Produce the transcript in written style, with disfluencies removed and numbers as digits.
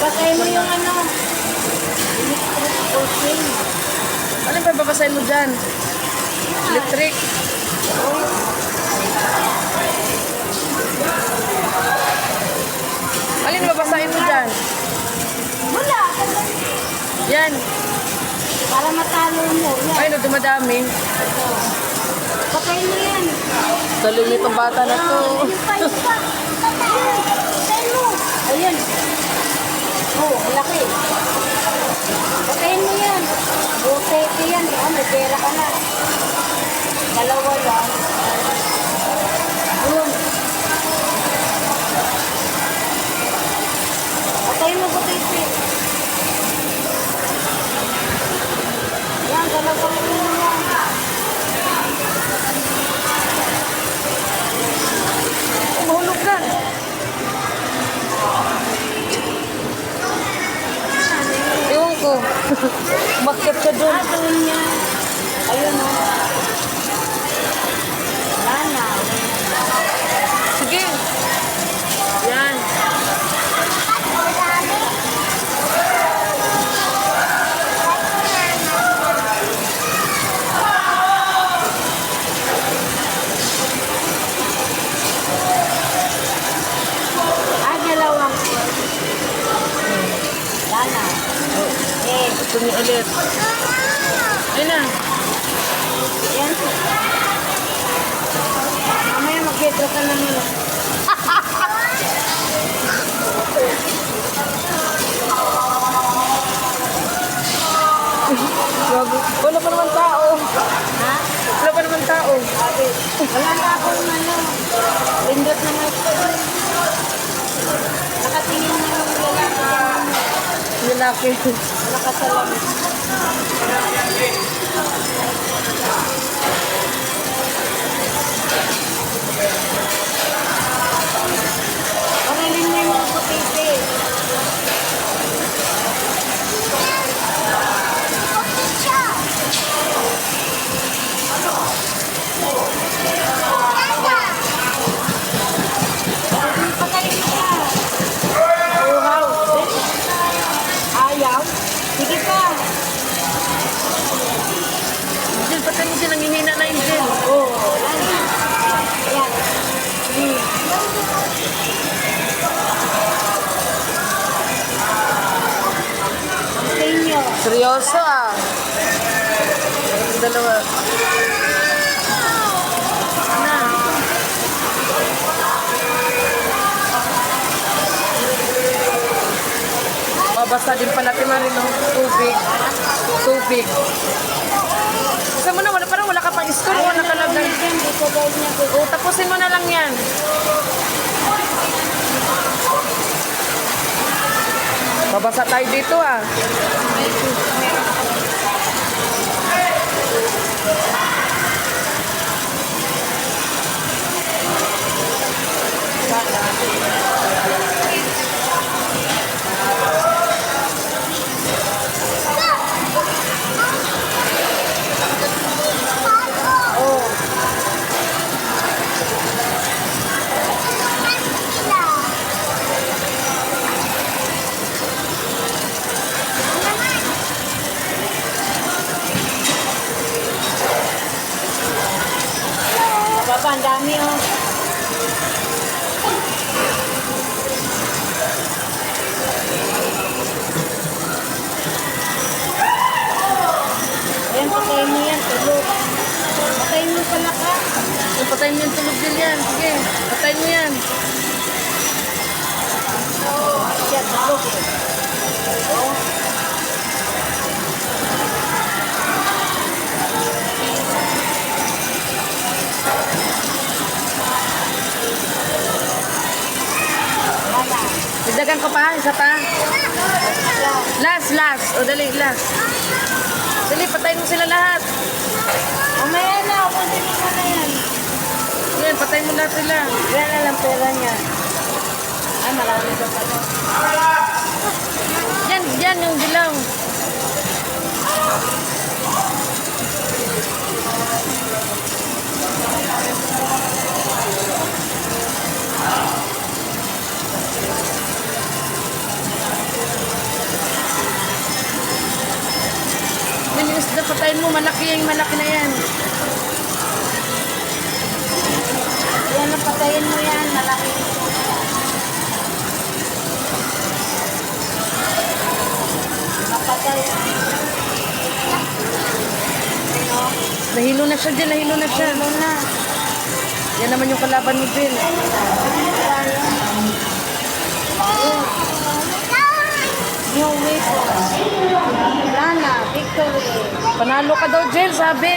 Babasahin mo yung ano. Electric ocean. Ano ba babasahin mo dyan? Electric. Alin babasahin mo dyan? Wala. Yan. Para matalo mo. Yan. Ay, no, dumadami. Patayin mo yan. Talong itong bata na to. Yung pa, yung pa. Patayin mo. Ayan. Oh, laki. Patayin mo yan. Bukete yan. May pera ka na. Dalawa lang. Boom. Patayin mo bukete. Yan, dalawa lang yan. Mahulog na. Ewan ko. Umakyat ka dun. Doon niya. Ayun o. Lana. Sige. Yan. Dalawang. Lana. Eh. Ito niya ulit. Ayun na. Yan. Mamaya mag-gedro ka na nila. Grabe. Wala pa naman tao. Ha? Wala pa naman tao. Wala na akong ano. Lindot na nga. Nakatingin na yung lalaki. Lalaki. Nakasalam. Parilin mo yung mga putiti. Patayin mo siya. Uhaw. Ayaw? Sige pa. Angel, patay mo siya. Nangihina na Angel. Oo, wala na. Yan. Sa inyo. Seryoso ah. Yung dalawa. Na. Babasa din pala ti Marino. Tubig. Tubig. Isa mo na, parang wala ka pang score o nakalagay. Dito guys niya. O, tapusin mo na lang yan. Babasa tayo dito ah. Papa, ang dami oh. Ayan, patayin mo yan. Tulog. Patayin mo pala ka. Patayin mo yung tulog din yan. Sige, patayin mo yan. Siya, tulog eh. Oh. Wala. Dagdagan ko pa, isa pa. Last. O, dali, last. Dali, patayin mo sila lahat. Mamaya na, kunti mo na yan. Yan, patayin mo lahat sila. Yan na lang pera niya. Ay, marami daw pala. Yan, yung dilaw. Yan mo, malaki na yan. Yan, patayin mo yan. Malaki. Napatay. Ano? Nahilo na siya dyan, nahilo na siya. Ano na? Yan naman yung kalaban mo, Jill. New weapon. Wala na. Victory. Panalo ka daw, Jill, sabi.